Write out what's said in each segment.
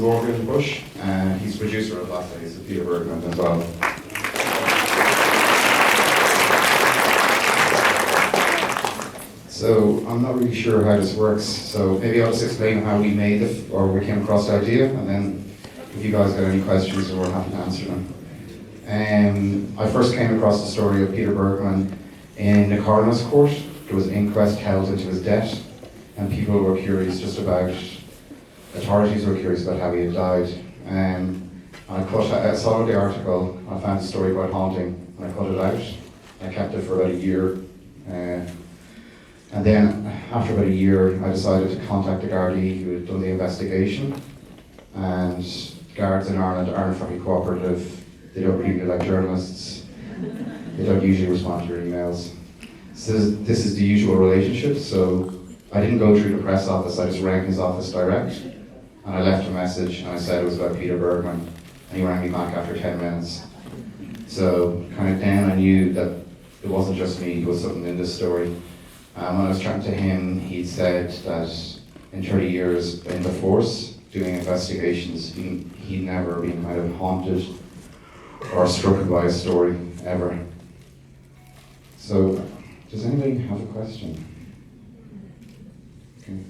Morgan Bushe, and he's producer of Last Days of Peter Bergmann as well. So I'm not really sure how this works, so maybe I'll just explain how we made it, or we came across the idea, and then if you guys got any questions, we're happy to answer them. I first came across the story of Peter Bergmann in the coroner's court. There was an inquest held into his death, and people were curious authorities were curious about how he had died. I saw the article, I found the story quite haunting, and I cut it out. I kept it for about a year. And then, after about a year, I decided to contact the Gardaí who had done the investigation. And guards in Ireland aren't very cooperative. They don't really like journalists. They don't usually respond to your emails. So this is the usual relationship. So I didn't go through the press office, I just rang his office direct. And I left a message and I said it was about Peter Bergmann. And he rang me back after 10 minutes. So kind of then I knew that it wasn't just me, there was something in this story. When I was chatting to him, he said that in 30 years in the force, doing investigations, he'd never been kind of haunted or struck by a story, ever. So, does anybody have a question? Okay.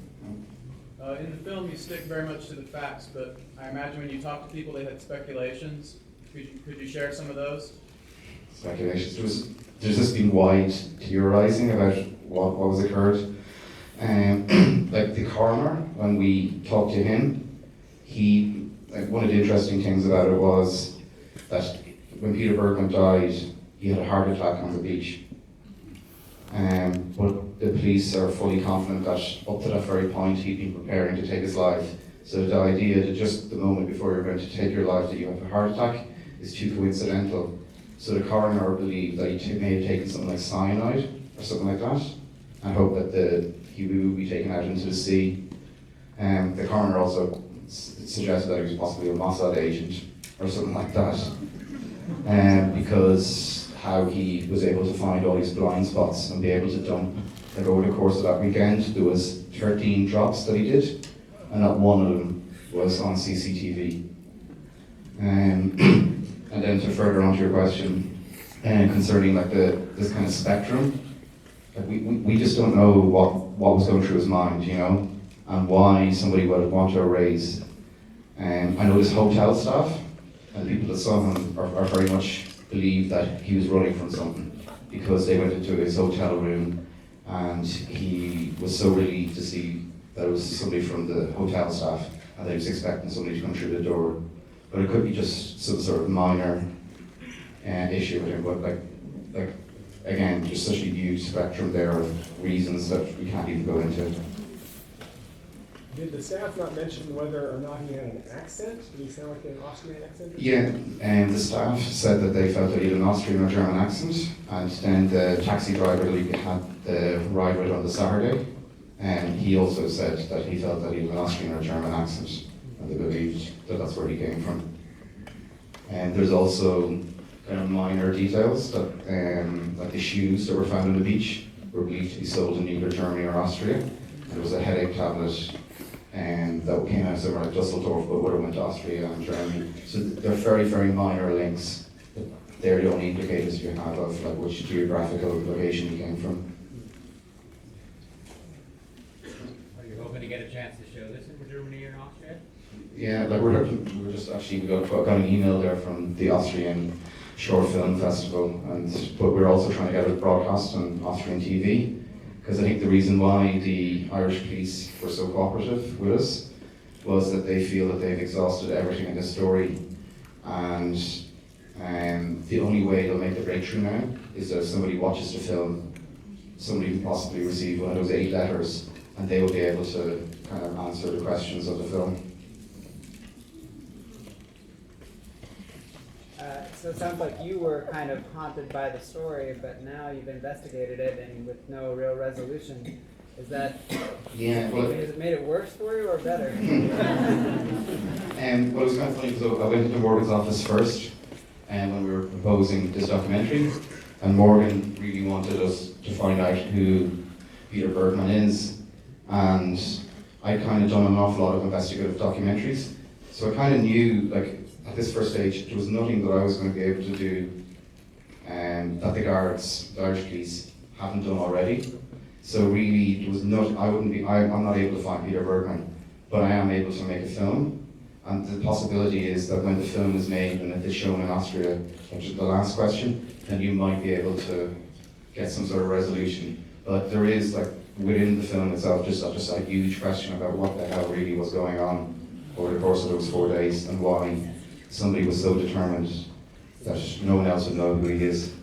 In the film, you stick very much to the facts, but I imagine when you talk to people, they had speculations. Could you share some of those? Speculations. There's just been wide theorizing about what was occurred. Like the coroner, when we talked to him, one of the interesting things about it was that when Peter Bergmann died, he had a heart attack on the beach. But the police are fully confident that up to that very point he'd been preparing to take his life. So the idea that just the moment before you're going to take your life that you have a heart attack is too coincidental. So the coroner believed that he may have taken something like cyanide or something like that, and hoped that he would be taken out into the sea. The coroner also suggested that he was possibly a Mossad agent or something like that, because how he was able to find all these blind spots and be able to dump. Like over the course of that weekend, there was 13 drops that he did, and not one of them was on CCTV. And then to further on to your question, concerning like this kind of spectrum, like we just don't know what was going through his mind, you know, and why somebody would want to erase. I know this hotel staff and people that saw him are very much believe that he was running from something, because they went into his hotel room and he was so relieved to see that it was somebody from the hotel staff, and they was expecting somebody to come through the door. But it could be just some sort of minor issue with him. But like again, just such a huge spectrum there of reasons that we can't even go into. Did the staff not mention whether or not he had an accent? Did he sound like an Austrian accent? Yeah, and the staff said that they felt that he had an Austrian or German accent, and then the taxi driver that he had the ride with on the Saturday, and he also said that he felt that he had an Austrian or German accent, and they believed that that's where he came from. And there's also kind of minor details that, like the shoes that were found on the beach were believed to be sold in either Germany or Austria. And there was a headache tablet that came out somewhere like Dusseldorf, but would have went to Austria and Germany. So they're very, very minor links. They're the only indicators you have of like which geographical location he came from. Are you hoping to get a chance to show this in Germany or Austria? Yeah, like we got an email there from the Austrian Short Film Festival, but we're also trying to get it broadcast on Austrian TV, because I think the reason why the Irish police were so cooperative with us was that they feel that they've exhausted everything in this story, and the only way they'll make the breakthrough now is that if somebody watches the film, somebody will possibly receive one of those 8 letters, and they will be able to kind of answer the questions of the film. So it sounds like you were kind of haunted by the story, but now you've investigated it and with no real resolution. Is that, yeah, well, has it made it worse for you or better? Well, it was kind of funny because I went into Morgan's office first, when we were proposing this documentary, and Morgan really wanted us to find out who Peter Bergmann is, and I'd kind of done an awful lot of investigative documentaries, So I kind of knew, like, at this first stage, there was nothing that I was going to be able to do that the guards, the Irish police, haven't done already. So really, there was I'm not able to find Peter Bergmann, but I am able to make a film. And the possibility is that when the film is made and if it's shown in Austria, which is the last question, then you might be able to get some sort of resolution. But there is, like, within the film itself, just a huge question about what the hell really was going on over the course of those 4 days and why somebody was so determined that no one else would know who he is.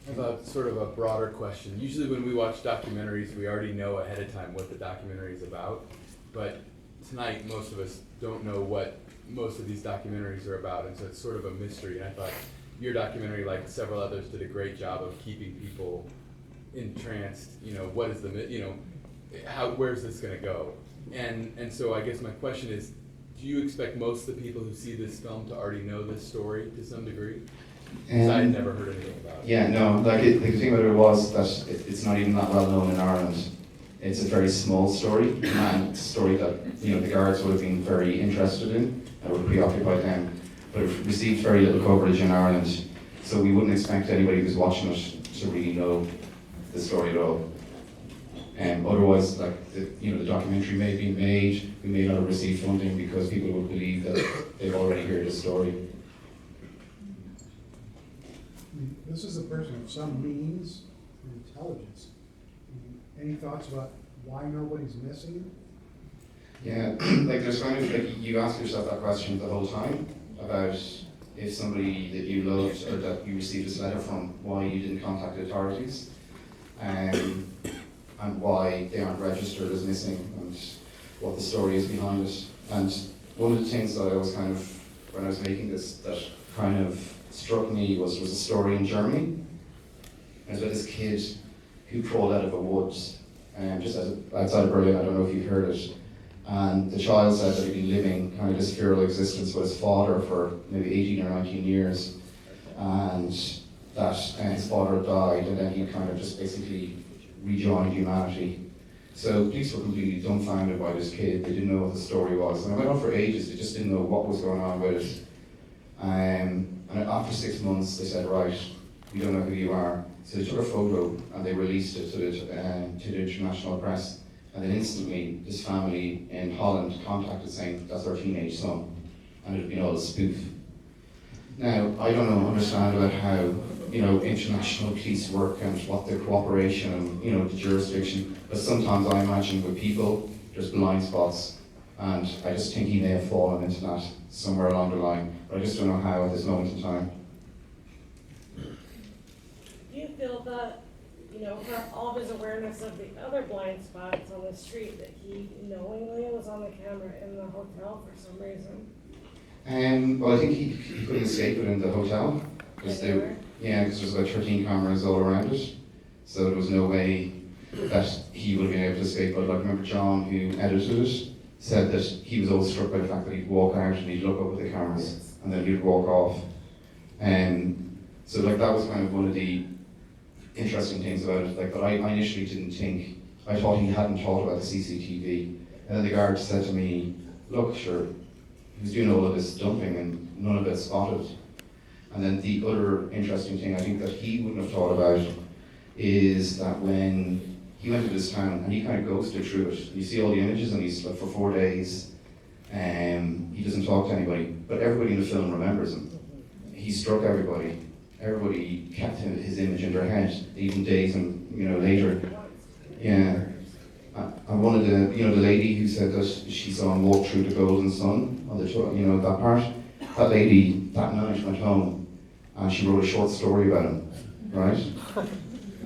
I thought sort of a broader question. Usually when we watch documentaries, we already know ahead of time what the documentary is about. But tonight, most of us don't know what most of these documentaries are about, and so it's sort of a mystery. And I thought your documentary, like several others, did a great job of keeping people entranced. You know, what is the, where's this going to go? And so I guess my question is, do you expect most of the people who see this film to already know this story to some degree? Because I had never heard anything about it. Yeah, no, like the thing about it was that it's not even that well known in Ireland. It's a very small story, and it's a story that the guards would have been very interested in and would preoccupy them, but it received very little coverage in Ireland. So we wouldn't expect anybody who's watching it to really know the story at all. Otherwise, like the documentary may be made, we may not have received funding because people would believe that they've already heard the story. This is a person of some means and intelligence. Any thoughts about why nobody's missing? Yeah, like there's kind of like you ask yourself that question the whole time about if somebody that you loved or that you received this letter from, why you didn't contact the authorities, and why they aren't registered as missing, and what the story is behind it. And one of the things that I was kind of, when I was making this, that kind of struck me was a story in Germany. It was about this kid who crawled out of a woods just outside of Berlin. I don't know if you've heard it. And the child said that he'd been living kind of this feral existence with his father for maybe 18 or 19 years. And that his father had died, and then he kind of just basically rejoined humanity. So police were completely dumbfounded by this kid. They didn't know what the story was. And it went on for ages. They just didn't know what was going on with it. And after 6 months, they said, right, we don't know who you are. So they took a photo and they released it to the international press. And then instantly, this family in Holland contacted saying, that's our teenage son. And it had been all a spoof. Now, I don't understand about how, international police work and what the cooperation and, the jurisdiction. But sometimes I imagine with people, there's blind spots. And I just think he may have fallen into that somewhere along the line. But I just don't know how at this moment in time. Do you feel that, for all of his awareness of the other blind spots on the street, that he knowingly was on the camera in the hotel for some reason? Well, I think he couldn't escape it in the hotel. Because there's about 13 cameras all around it. So there was no way that he would have been able to escape. But I remember John, who edited it, said that he was always struck by the fact that he'd walk out and he'd look up at the cameras and then he'd walk off. So that was kind of one of the interesting things about it. But I initially didn't think, I thought he hadn't thought about the CCTV. And then the guard said to me, look, sure, he was doing all of this dumping and none of it spotted. And then the other interesting thing I think that he wouldn't have thought about is that when he went to this town and he kind of ghosted through it. You see all the images and he's for 4 days. He doesn't talk to anybody, but everybody in the film remembers him. He struck everybody. Everybody kept his image in their head, even days and later. Yeah. And one of the lady who said that she saw him walk through the golden sun on the that part. That lady that night went home and she wrote a short story about him, right?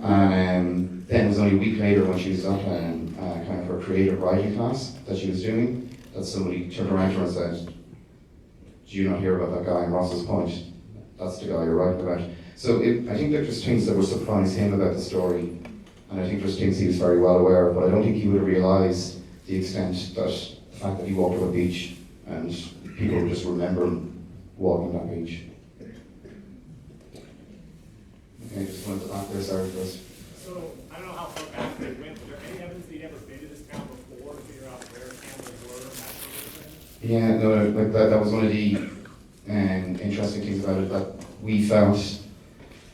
And then it was only a week later when she was at kind of her creative writing class that she was doing, that somebody turned around to her and said, do you not hear about that guy in Ross's Point? That's the guy you're writing about. So I think there's things that would surprise him about the story, and I think there's things he was very well aware of, but I don't think he would have realised the extent that the fact that he walked up a beach and people would just remember him walking that beach. Okay, just went back there, sorry for this. So, I don't know how far back they went, was there any evidence that he'd ever been to this town before? Yeah, no, like that was one of the interesting things about it, that we felt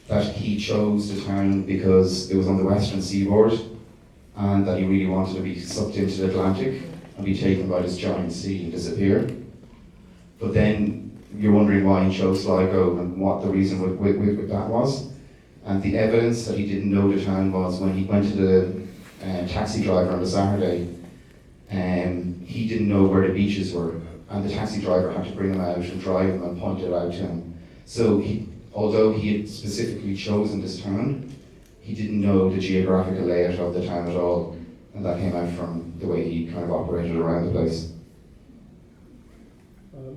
that he chose the town because it was on the western seaboard, and that he really wanted to be sucked into the Atlantic and be taken by this giant sea and disappear. But then you're wondering why he chose Sligo and what the reason with that was. And the evidence that he didn't know the town was when he went to the taxi driver on the Saturday, he didn't know where the beaches were, and the taxi driver had to bring him out and drive him and point it out to him. So although he had specifically chosen this town, he didn't know the geographical layout of the town at all, and that came out from the way he kind of operated around the place.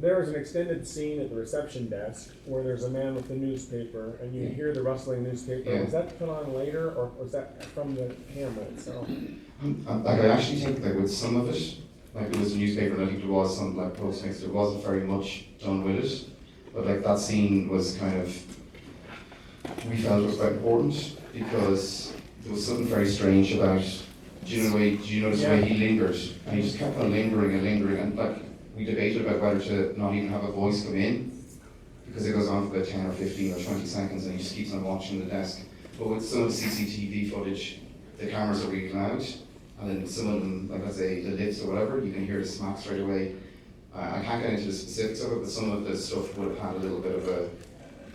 There is an extended scene at the reception desk where there's a man with the newspaper, and you hear the rustling newspaper. Yeah. Was that put on later, or was that from the camera itself? Like, I actually think that with some of it, like there was a newspaper, and I think there was some like postings, there wasn't very much done with it. But like that scene was kind of, we felt it was quite important because there was something very strange about, do you notice the way he lingered? And he just kept on lingering and lingering, and like we debated about whether to not even have a voice come in, because it goes on for about 10 or 15 or 20 seconds and he just keeps on watching the desk. But with some of the CCTV footage, the cameras are really loud, and then some of them, like let's say the lifts or whatever, you can hear the smack straight away. I can't get into the specifics of it, but some of the stuff would have had a little bit of a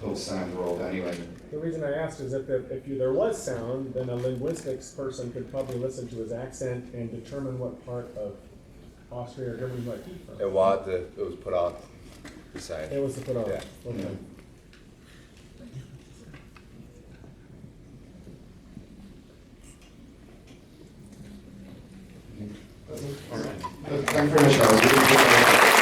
post-sound roll anyway. The reason I asked is that if there was sound, then a linguistics person could probably listen to his accent and determine what part of Austria or Germany he might be from. It was put on the side. It was to put on. Yeah. Okay. All right. Thank you very much, guys.